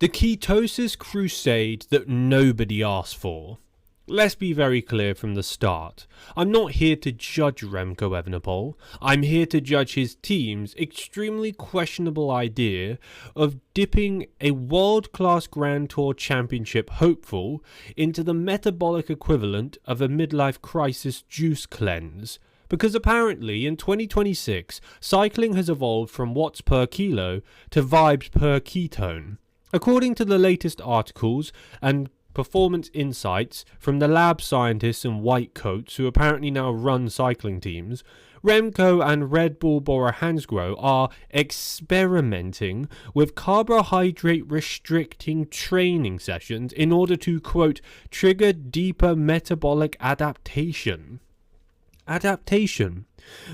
The ketosis crusade that nobody asked for. Let's be very clear from the start. I'm not here to judge Remco Evenepoel. I'm here to judge his team's extremely questionable idea of dipping a world-class Grand Tour Championship hopeful into the metabolic equivalent of a midlife crisis juice cleanse. Because apparently in 2026, cycling has evolved from watts per kilo to vibes per ketone. According to the latest articles and performance insights from the lab scientists in white coats who apparently now run cycling teams, Remco and Red Bull Bora Hansgrohe are experimenting with carbohydrate restricting training sessions in order to, quote, trigger deeper metabolic adaptation. Adaptation.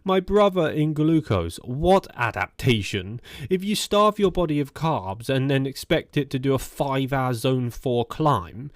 My brother in glucose, what adaptation? If you starve your body of carbs and then expect it to do a 5-hour zone 4 climb,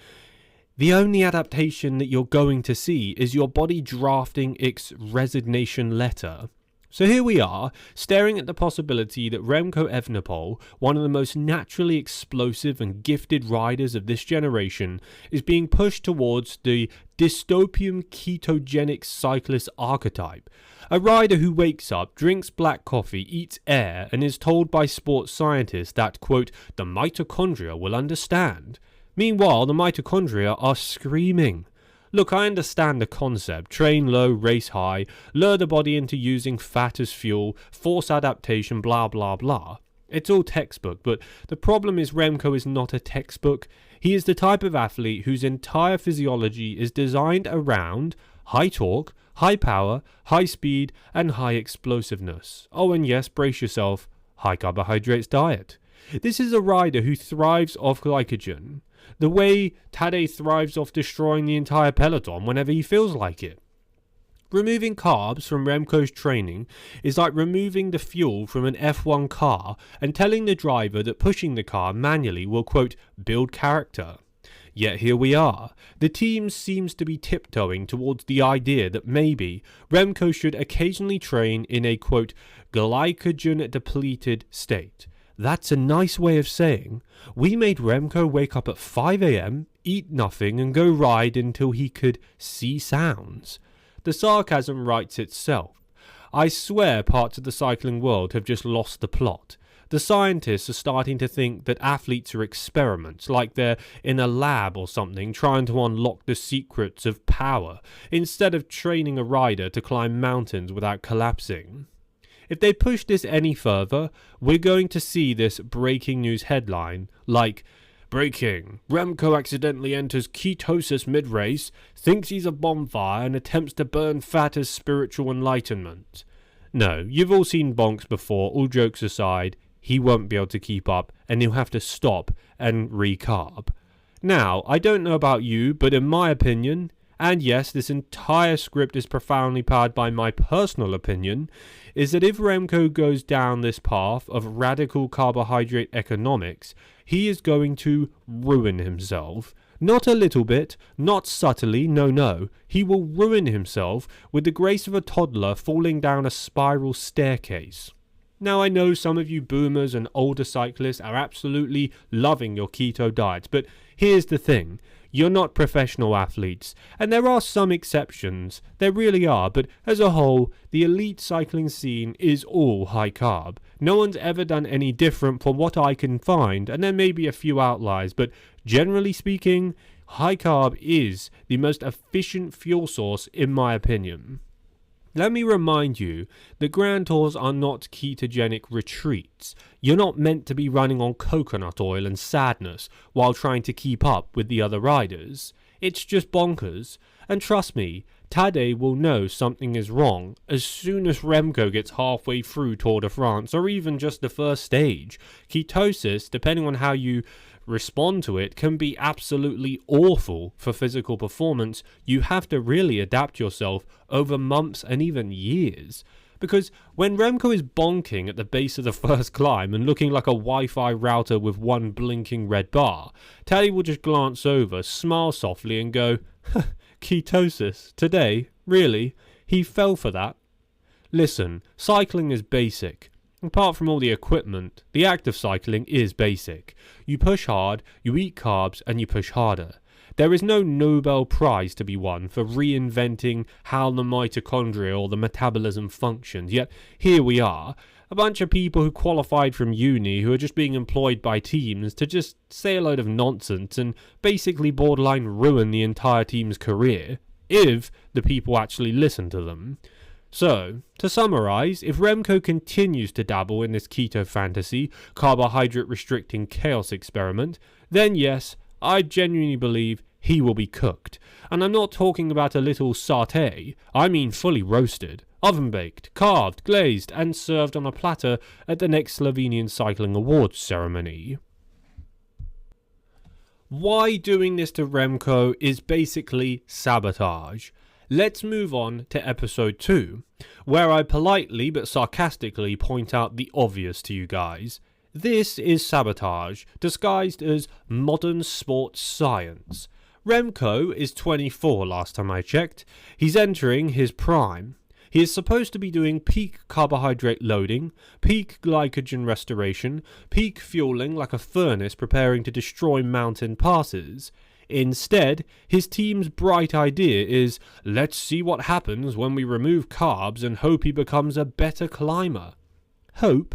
the only adaptation that you're going to see is your body drafting its resignation letter. So here we are, staring at the possibility that Remco Evenepoel, one of the most naturally explosive and gifted riders of this generation, is being pushed towards the dystopian ketogenic cyclist archetype. A rider who wakes up, drinks black coffee, eats air, and is told by sports scientists that, quote, the mitochondria will understand. Meanwhile, the mitochondria are screaming. Look, I understand the concept. Train low, race high, lure the body into using fat as fuel, force adaptation, blah blah blah. It's all textbook, but the problem is Remco is not a textbook. He is the type of athlete whose entire physiology is designed around high torque, high power, high speed, and high explosiveness. Oh, and yes, brace yourself, high carbohydrates diet. This is a rider who thrives off glycogen, the way Tadej thrives off destroying the entire peloton whenever he feels like it. Removing carbs from Remco's training is like removing the fuel from an F1 car and telling the driver that pushing the car manually will, quote, build character. Yet here we are. The team seems to be tiptoeing towards the idea that maybe Remco should occasionally train in a, quote, glycogen-depleted state. That's a nice way of saying, we made Remco wake up at 5 a.m, eat nothing and go ride until he could see sounds. The sarcasm writes itself. I swear parts of the cycling world have just lost the plot. The scientists are starting to think that athletes are experiments, like they're in a lab or something trying to unlock the secrets of power, instead of training a rider to climb mountains without collapsing. If they push this any further, we're going to see this breaking news headline like, breaking, Remco accidentally enters ketosis mid-race, thinks he's a bonfire and attempts to burn fat as spiritual enlightenment. No, you've all seen bonks before, all jokes aside, he won't be able to keep up and he'll have to stop and recarb. Now, I don't know about you, but in my opinion, and yes, this entire script is profoundly powered by my personal opinion, is that if Remco goes down this path of radical carbohydrate economics, he is going to ruin himself. Not a little bit, not subtly, no. He will ruin himself with the grace of a toddler falling down a spiral staircase. Now I know some of you boomers and older cyclists are absolutely loving your keto diets, but here's the thing. You're not professional athletes, and there are some exceptions, there really are, but as a whole, the elite cycling scene is all high carb. No one's ever done any different from what I can find, and there may be a few outliers, but generally speaking, high carb is the most efficient fuel source in my opinion. Let me remind you that Grand Tours are not ketogenic retreats. You're not meant to be running on coconut oil and sadness while trying to keep up with the other riders. It's just bonkers. And trust me, Tadej will know something is wrong as soon as Remco gets halfway through Tour de France or even just the first stage. Ketosis, depending on how you respond to it, can be absolutely awful for physical performance. You have to really adapt yourself over months and even years. Because when Remco is bonking at the base of the first climb and looking like a Wi-Fi router with one blinking red bar, Tadej will just glance over, smile softly and go, ketosis, today? Really? He fell for that? Listen, cycling is basic. Apart from all the equipment, the act of cycling is basic. You push hard, you eat carbs, and you push harder. There is no Nobel Prize to be won for reinventing how the mitochondria or the metabolism functions, yet here we are, a bunch of people who qualified from uni who are just being employed by teams to just say a load of nonsense and basically borderline ruin the entire team's career, if the people actually listen to them. So, to summarise, if Remco continues to dabble in this keto fantasy, carbohydrate restricting chaos experiment, then yes, I genuinely believe he will be cooked. And I'm not talking about a little sauté, I mean fully roasted, oven baked, carved, glazed, and served on a platter at the next Slovenian Cycling Awards ceremony. Why doing this to Remco is basically sabotage. Let's move on to episode 2, where I politely but sarcastically point out the obvious to you guys. This is sabotage, disguised as modern sports science. Remco is 24 last time I checked. He's entering his prime. He is supposed to be doing peak carbohydrate loading, peak glycogen restoration, peak fueling like a furnace preparing to destroy mountain passes. Instead, his team's bright idea is, let's see what happens when we remove carbs and hope he becomes a better climber. Hope?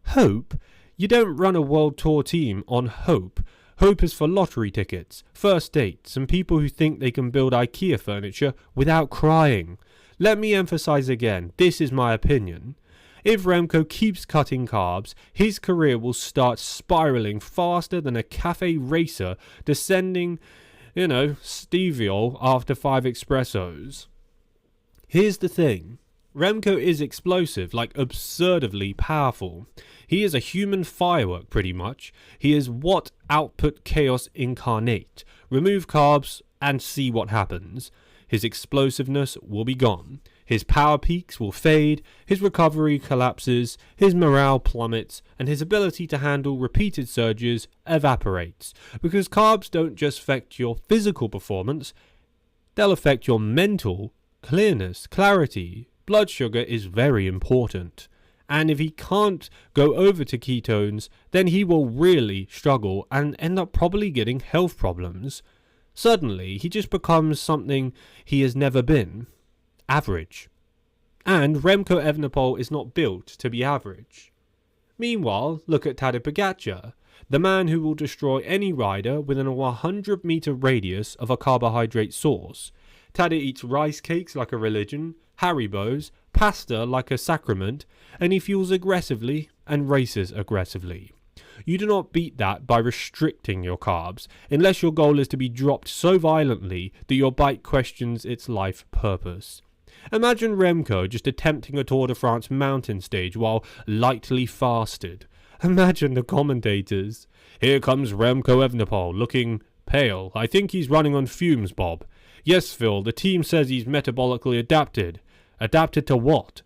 Hope? You don't run a world tour team on hope. Hope is for lottery tickets, first dates, and people who think they can build IKEA furniture without crying. Let me emphasize again, this is my opinion. If Remco keeps cutting carbs, his career will start spiraling faster than a cafe racer descending, steviol after 5 espressos. Here's the thing. Remco is explosive, like absurdly powerful. He is a human firework, pretty much. He is what output chaos incarnate. Remove carbs and see what happens. His explosiveness will be gone. His power peaks will fade, his recovery collapses, his morale plummets, and his ability to handle repeated surges evaporates. Because carbs don't just affect your physical performance, they'll affect your mental clearness, clarity. Blood sugar is very important. And if he can't go over to ketones, then he will really struggle and end up probably getting health problems. Suddenly, he just becomes something he has never been. Average. And Remco Evenepoel is not built to be average. Meanwhile, look at Tadej Pogačar, the man who will destroy any rider within a 100-meter radius of a carbohydrate source. Tadej eats rice cakes like a religion, Haribos, pasta like a sacrament, and he fuels aggressively and races aggressively. You do not beat that by restricting your carbs, unless your goal is to be dropped so violently that your bike questions its life purpose. Imagine Remco just attempting a Tour de France mountain stage while lightly fasted. Imagine the commentators. Here comes Remco Evenepoel, looking pale. I think he's running on fumes, Bob. Yes, Phil, the team says he's metabolically adapted. Adapted to what?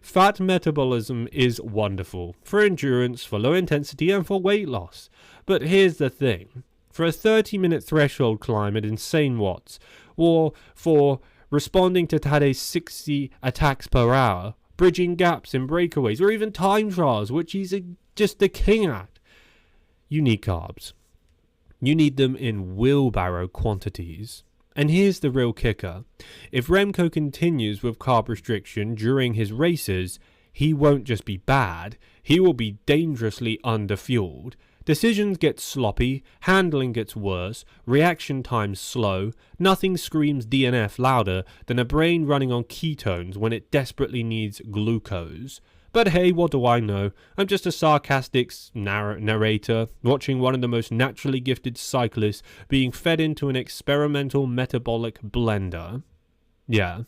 Fat metabolism is wonderful, for endurance, for low intensity, and for weight loss. But here's the thing. For a 30-minute threshold climb at insane watts, or for responding to Tadej's 60 attacks per hour, bridging gaps in breakaways, or even time trials, which he's just the king at, you need carbs. You need them in wheelbarrow quantities. And here's the real kicker. If Remco continues with carb restriction during his races, he won't just be bad, he will be dangerously underfueled. Decisions get sloppy, handling gets worse, reaction times slow, nothing screams DNF louder than a brain running on ketones when it desperately needs glucose. But hey, what do I know? I'm just a sarcastic narrator, watching one of the most naturally gifted cyclists being fed into an experimental metabolic blender. Yeah.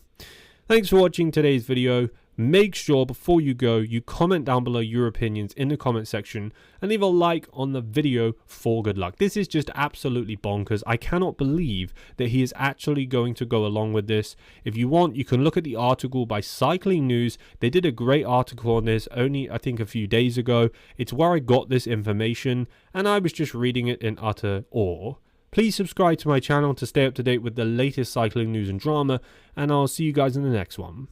Thanks for watching today's video. Make sure before you go, you comment down below your opinions in the comment section and leave a like on the video for good luck. This is just absolutely bonkers. I cannot believe that he is actually going to go along with this. If you want, you can look at the article by Cycling News. They did a great article on this only, I think, a few days ago. It's where I got this information and I was just reading it in utter awe. Please subscribe to my channel to stay up to date with the latest cycling news and drama, and I'll see you guys in the next one.